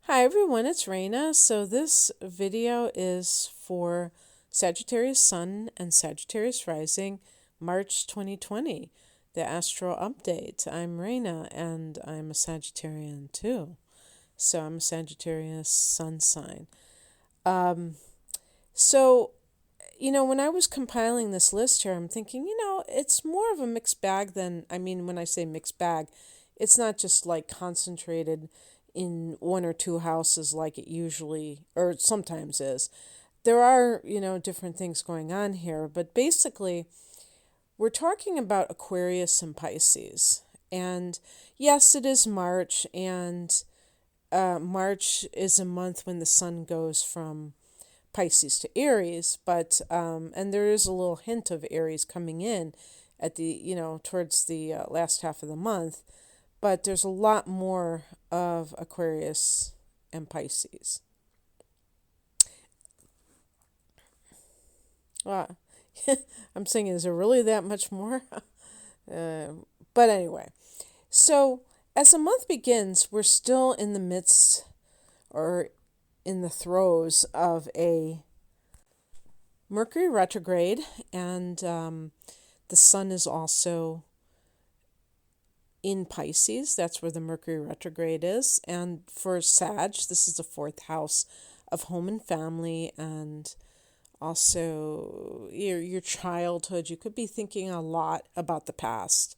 Hi everyone, it's Raina. So this video is for Sagittarius Sun and Sagittarius Rising, March 2020, the Astro Update. I'm Raina and I'm a Sagittarian too. So I'm a Sagittarius Sun sign. Um, so, when I was compiling this list here, I'm thinking, it's more of a mixed bag when I say mixed bag, it's not just like concentrated in one or two houses like it usually or sometimes is. There are, different things going on here, but basically, we're talking about Aquarius and Pisces. And yes, it is March, and March is a month when the sun goes from Pisces to Aries, but and there is a little hint of Aries coming in at towards the last half of the month, but there's a lot more of Aquarius and Pisces. Uh, I'm saying, is there really that much more? uh, but anyway, so as the month begins, we're still in the midst or in the throes of a Mercury retrograde, and the sun is also in Pisces. That's where the Mercury retrograde is. And for Sag, this is the fourth house of home and family, and also your childhood. You could be thinking a lot about the past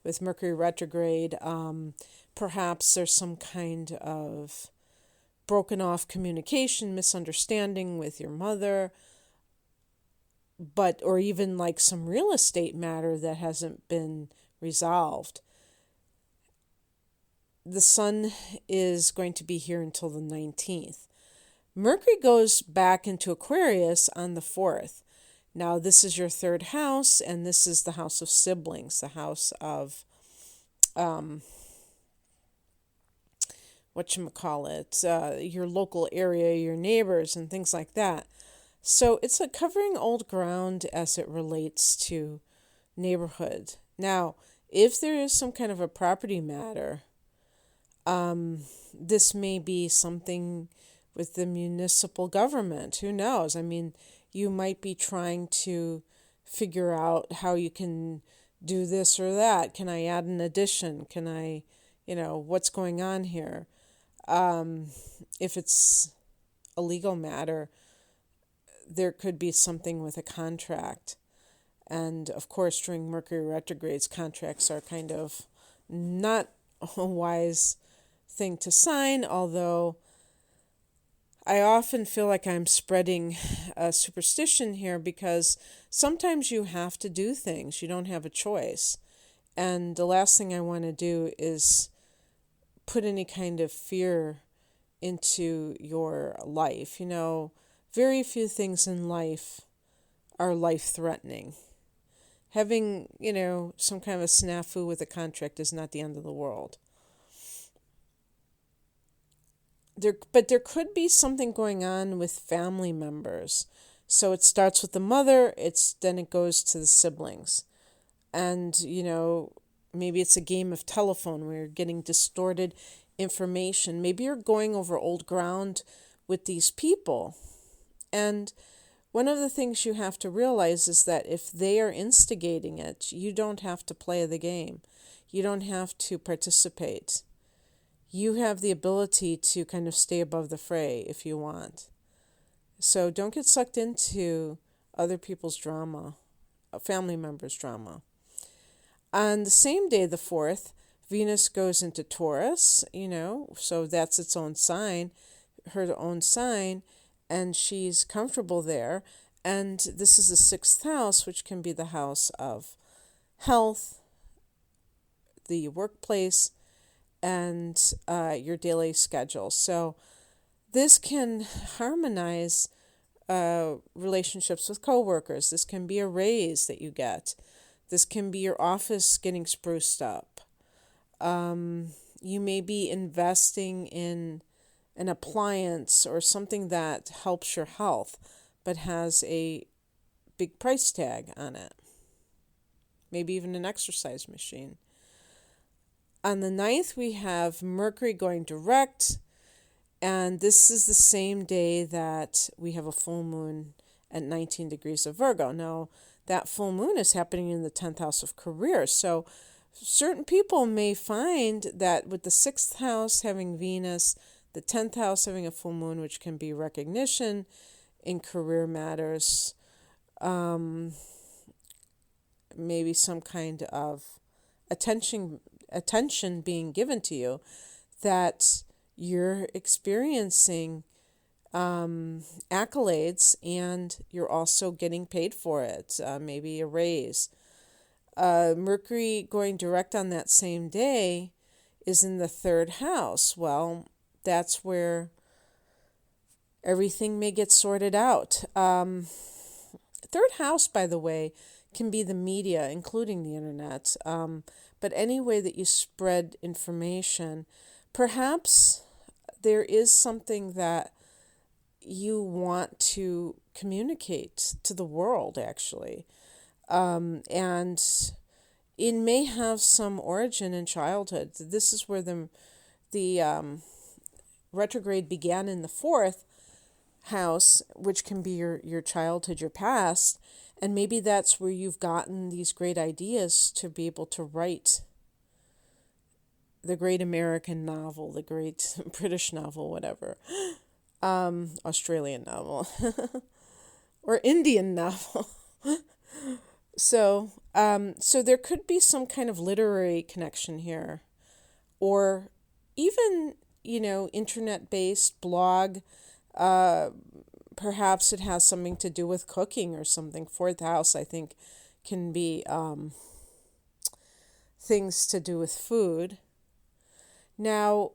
with Mercury retrograde. Perhaps there's some kind of broken off communication, misunderstanding with your mother, or even like some real estate matter that hasn't been resolved. The sun is going to be here until the 19th. Mercury goes back into Aquarius on the 4th. Now, this is your third house, and this is the house of siblings, the house of, your local area, your neighbors, and things like that. So it's like covering old ground as it relates to neighborhood. Now, if there is some kind of a property matter, this may be something with the municipal government. Who knows? You might be trying to figure out how you can do this or that. Can I add an addition? Can I, what's going on here? If it's a legal matter, there could be something with a contract. And of course, during Mercury retrogrades, contracts are kind of not a wise thing to sign, although I often feel like I'm spreading a superstition here because sometimes you have to do things. You don't have a choice. And the last thing I want to do is put any kind of fear into your life. Very few things in life are life-threatening. Having, some kind of a snafu with a contract is not the end of the world. But there could be something going on with family members. So it starts with the mother, then it goes to the siblings. And, maybe it's a game of telephone where you're getting distorted information. Maybe you're going over old ground with these people. And one of the things you have to realize is that if they are instigating it, you don't have to play the game. You don't have to participate. You have the ability to kind of stay above the fray if you want. So don't get sucked into other people's drama, family members' drama. On the same day, the 4th, Venus goes into Taurus, so that's its own sign, her own sign, and she's comfortable there. And this is the 6th house, which can be the house of health, the workplace, and your daily schedule. So this can harmonize relationships with coworkers. This can be a raise that you get. This can be your office getting spruced up. You may be investing in an appliance or something that helps your health, but has a big price tag on it. Maybe even an exercise machine. On the 9th, we have Mercury going direct, And this is the same day that we have a full moon at 19 degrees of Virgo. Now, that full moon is happening in the 10th house of career. So certain people may find that with the 6th house having Venus, the 10th house having a full moon, which can be recognition in career matters, maybe some kind of attention being given to you, that you're experiencing accolades, and you're also getting paid for it, maybe a raise. Mercury going direct on that same day is in the 3rd house. Well, that's where everything may get sorted out. 3rd house, by the way, can be the media, including the internet. But any way that you spread information, perhaps there is something that you want to communicate to the world, actually. And it may have some origin in childhood. This is where the retrograde began in the 4th house, which can be your childhood, your past. And maybe that's where you've gotten these great ideas to be able to write the great American novel, the great British novel, whatever, Australian novel, or Indian novel. So there could be some kind of literary connection here, or even, internet-based blog. Perhaps it has something to do with cooking or something. 4th house, I think, can be things to do with food. Now,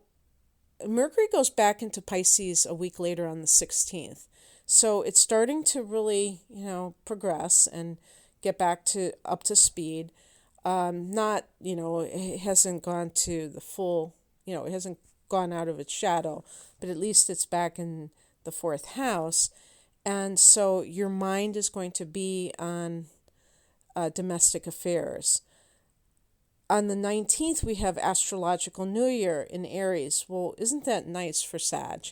Mercury goes back into Pisces a week later on the 16th. So it's starting to really, progress and get back up to speed. Not, it hasn't gone to the full, it hasn't gone out of its shadow, but at least it's back in the 4th house. And so your mind is going to be on domestic affairs. On the 19th, we have Astrological New Year in Aries. Well, isn't that nice for Sag?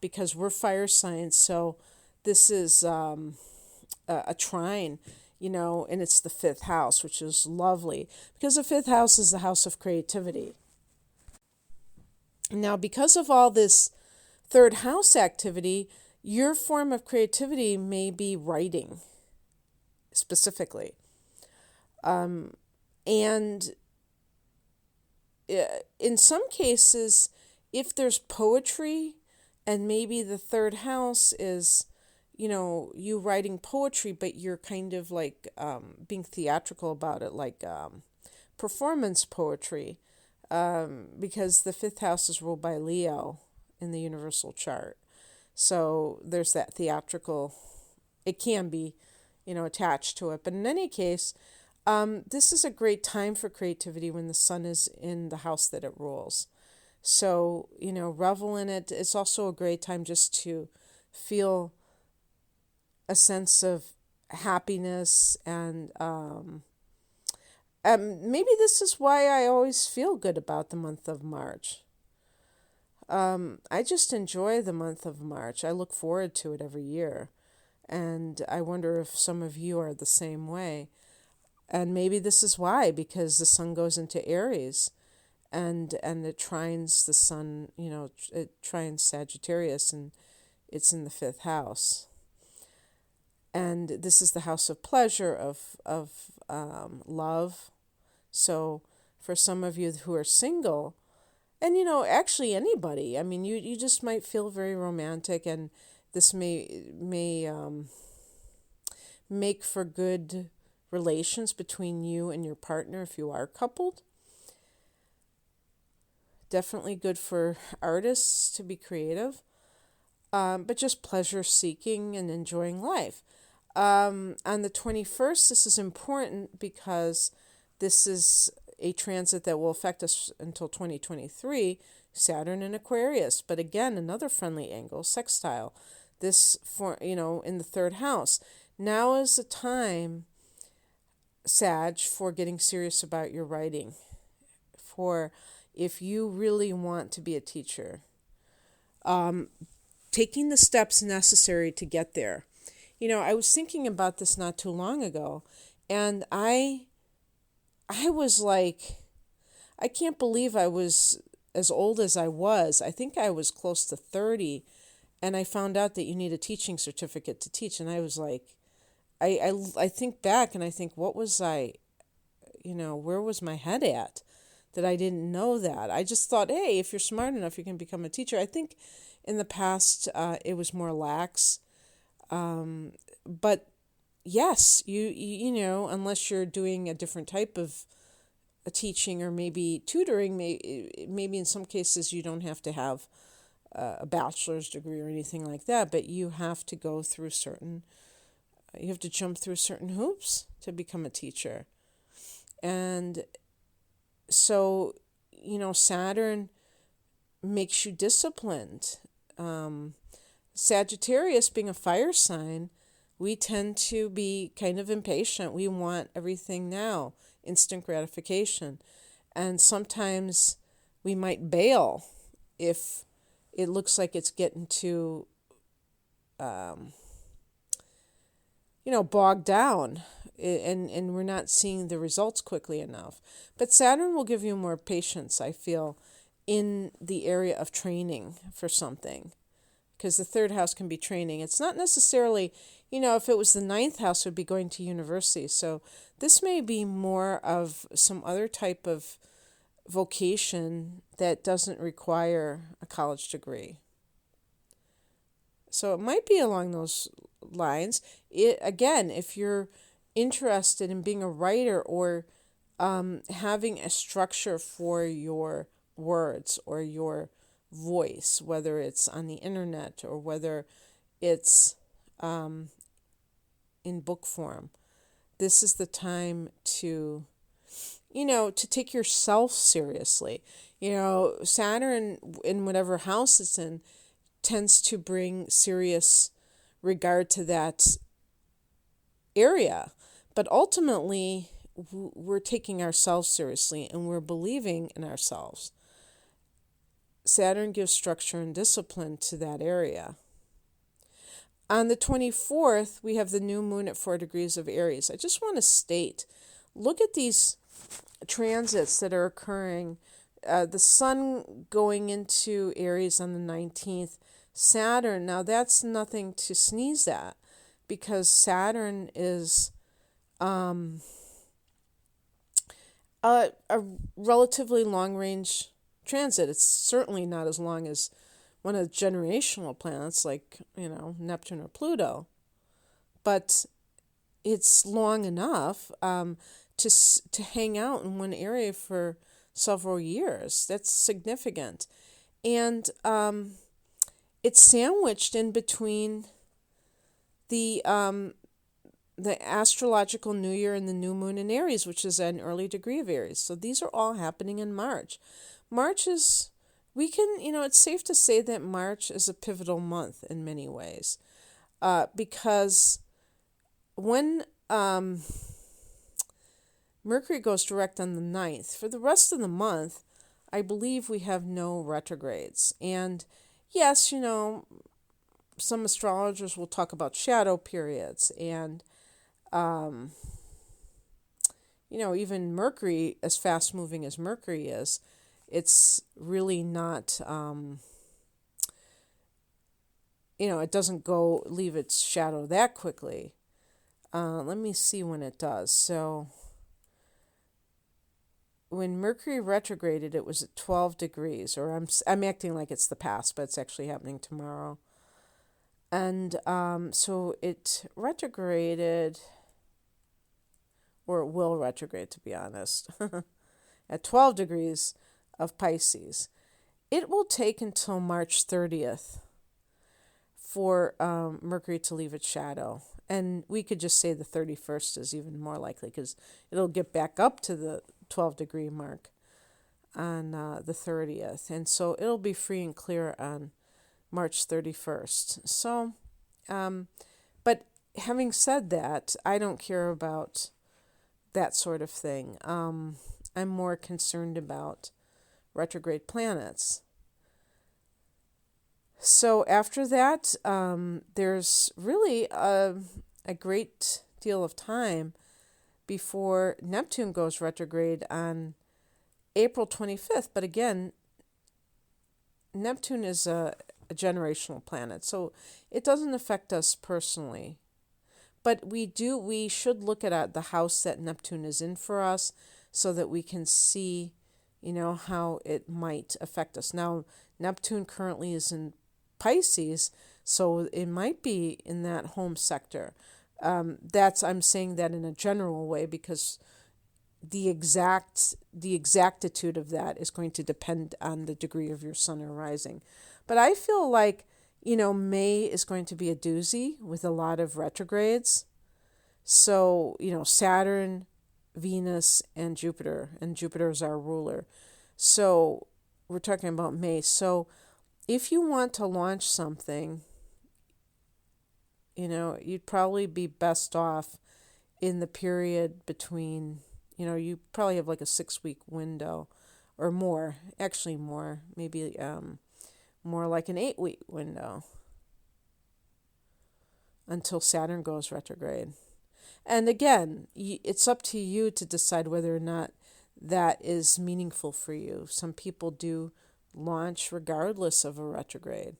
Because we're fire signs, so this is a trine, and it's the 5th house, which is lovely, because the 5th house is the house of creativity. Now, because of all this 3rd house activity, your form of creativity may be writing, specifically. And in some cases, if there's poetry, and maybe the 3rd house is, you writing poetry, but you're kind of like being theatrical about it, like performance poetry, because the 5th house is ruled by Leo in the universal chart. So there's that theatrical, it can be, attached to it. But in any case, this is a great time for creativity when the sun is in the house that it rules. So, revel in it. It's also a great time just to feel a sense of happiness, and maybe this is why I always feel good about the month of March. I just enjoy the month of March. I look forward to it every year. And I wonder if some of you are the same way. And maybe this is why, because the sun goes into Aries, and it trines the sun, it trines Sagittarius, and it's in the 5th house. And this is the house of pleasure, of love. So for some of you who are single, and actually anybody, I mean, you just might feel very romantic, and this may make for good relations between you and your partner if you are coupled. Definitely good for artists to be creative, but just pleasure seeking and enjoying life. On the 21st, this is important because this is a transit that will affect us until 2023, Saturn in Aquarius. But again, another friendly angle, sextile. This, in the 3rd house. Now is the time, Sag, for getting serious about your writing. For if you really want to be a teacher, taking the steps necessary to get there. I was thinking about this not too long ago, and I was like, I can't believe I was as old as I was. I think I was close to 30, and I found out that you need a teaching certificate to teach, and I was like, I think back and I think, what was I, where was my head at that I didn't know that? I just thought, hey, if you're smart enough, you can become a teacher. I think in the past it was more lax, but yes, unless you're doing a different type of a teaching or maybe tutoring, maybe in some cases you don't have to have a bachelor's degree or anything like that, but you have to jump through certain hoops to become a teacher. And so, Saturn makes you disciplined. Sagittarius, being a fire sign, we tend to be kind of impatient. We want everything now, instant gratification. And sometimes we might bail if it looks like it's getting too, bogged down, and we're not seeing the results quickly enough. But Saturn will give you more patience, I feel, in the area of training for something, because the third house can be training. It's not necessarily, if it was the ninth house, it would be going to university. So this may be more of some other type of vocation that doesn't require a college degree. So it might be along those lines. Again, if you're interested in being a writer or having a structure for your words or your voice, whether it's on the internet or whether it's in book form, this is the time to take yourself seriously. Saturn, in whatever house it's in, tends to bring serious regard to that area. But ultimately, we're taking ourselves seriously and we're believing in ourselves. Saturn gives structure and discipline to that area. On the 24th, we have the new moon at 4 degrees of Aries. I just want to state, look at these transits that are occurring. The sun going into Aries on the 19th. Saturn, now that's nothing to sneeze at, because Saturn is a relatively long-range transit. It's certainly not as long as one of the generational planets like, Neptune or Pluto, but it's long enough to hang out in one area for several years. That's significant. And it's sandwiched in between the astrological New Year and the new moon in Aries, which is an early degree of Aries. So these are all happening in March. March is, it's safe to say that March is a pivotal month in many ways, because when Mercury goes direct on the 9th, for the rest of the month, I believe we have no retrogrades. And yes, some astrologers will talk about shadow periods, and even Mercury, as fast moving as Mercury is, it's really not, it doesn't leave its shadow that quickly. Let me see when it does. So when Mercury retrograded, it was at 12 degrees, or I'm acting like it's the past, but it's actually happening tomorrow. And so it retrograded, or it will retrograde, to be honest, at 12 degrees of Pisces. It will take until March 30th for Mercury to leave its shadow. And we could just say the 31st is even more likely, because it'll get back up to the 12-degree mark on the 30th. And so it'll be free and clear on March 31st. So, but having said that, I don't care about that sort of thing. I'm more concerned about retrograde planets. So after that, there's really a great deal of time before Neptune goes retrograde on April 25th. But again, Neptune is a generational planet, so it doesn't affect us personally. But we should look at the house that Neptune is in for us so that we can see, how it might affect us. Now, Neptune currently is in Pisces, so it might be in that home sector. I'm saying that in a general way because the exactitude of that is going to depend on the degree of your sun or rising. But I feel like, May is going to be a doozy with a lot of retrogrades. So, Saturn, Venus, and Jupiter is our ruler. So we're talking about May. So if you want to launch something, you'd probably be best off in the period between, you probably have like a 6-week window or more, actually more, maybe more like an 8-week window until Saturn goes retrograde. And again, it's up to you to decide whether or not that is meaningful for you. Some people do launch regardless of a retrograde,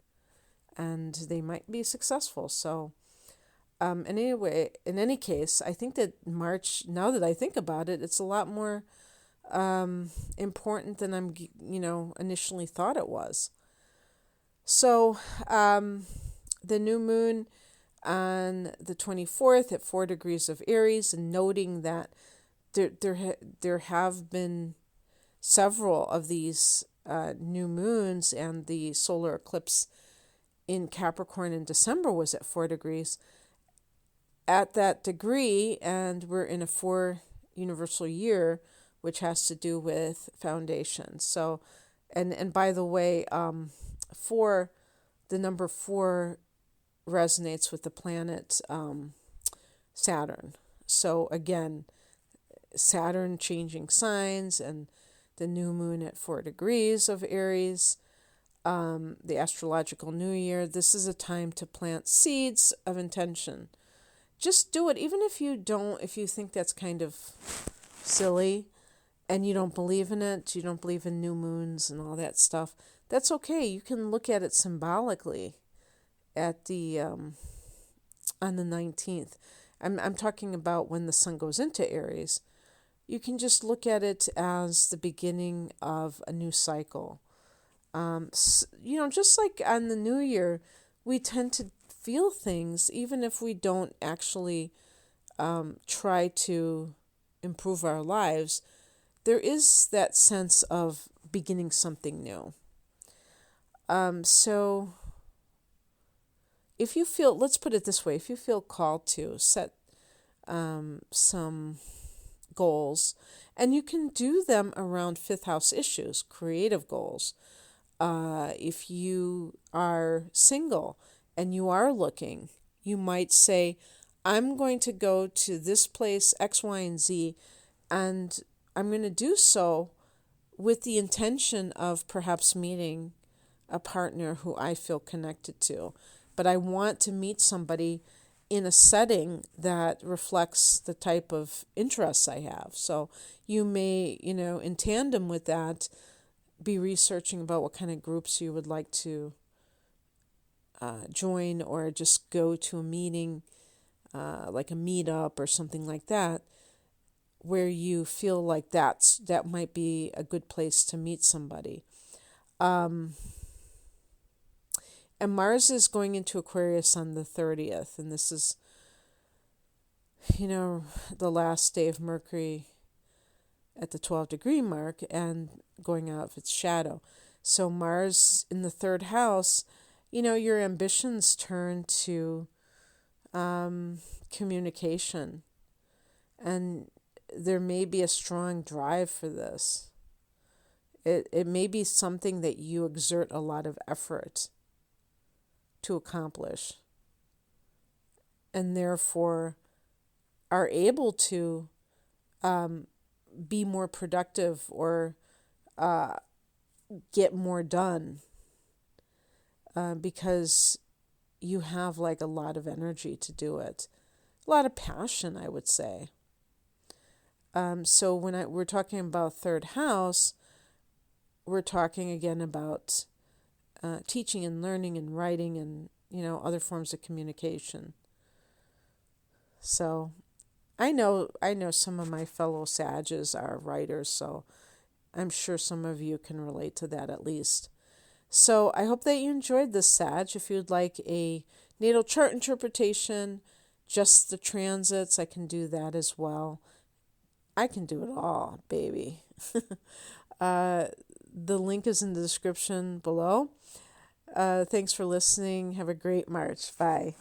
and they might be successful. So, in any case, I think that March, now that I think about it, it's a lot more important than I'm, initially thought it was. So, the new moon on the 24th at 4 degrees of Aries, and noting that there have been several of these new moons, and the solar eclipse in Capricorn in December was at 4 degrees. At that degree, and we're in a 4 universal year, which has to do with foundations. So, and by the way, the number 4 resonates with the planet Saturn. So again, Saturn changing signs, and the new moon at 4 degrees of Aries, the astrological new year. This is a time to plant seeds of intention. Just do it, even if you think that's kind of silly and you don't believe in it, you don't believe in new moons and all that stuff. That's okay. You can look at it symbolically at the on the 19th. I'm talking about when the sun goes into Aries. You can just look at it as the beginning of a new cycle. Just like on the new year, we tend to feel things even if we don't actually try to improve our lives. There is that sense of beginning something new. So if you feel, let's put it this way, if you feel called to set some goals, and you can do them around 5th house issues, creative goals. If you are single and you are looking, you might say, I'm going to go to this place, X, Y, and Z, and I'm going to do so with the intention of perhaps meeting a partner who I feel connected to. But I want to meet somebody in a setting that reflects the type of interests I have. So you may, in tandem with that, be researching about what kind of groups you would like to join, or just go to a meeting, like a meetup or something like that, where you feel like that might be a good place to meet somebody. And Mars is going into Aquarius on the 30th, and this is, the last day of Mercury at the 12-degree mark and going out of its shadow. So Mars in the 3rd house, your ambitions turn to communication, and there may be a strong drive for this. It may be something that you exert a lot of effort to accomplish, and therefore are able to be more productive or get more done. because you have like a lot of energy to do it, a lot of passion, I would say. So when we're talking about third house, we're talking again about teaching and learning and writing and, other forms of communication. So I know some of my fellow Sages are writers, so I'm sure some of you can relate to that at least. So I hope that you enjoyed this, Sag. If you'd like a natal chart interpretation, just the transits, I can do that as well. I can do it all, baby. The link is in the description below. Thanks for listening. Have a great March. Bye.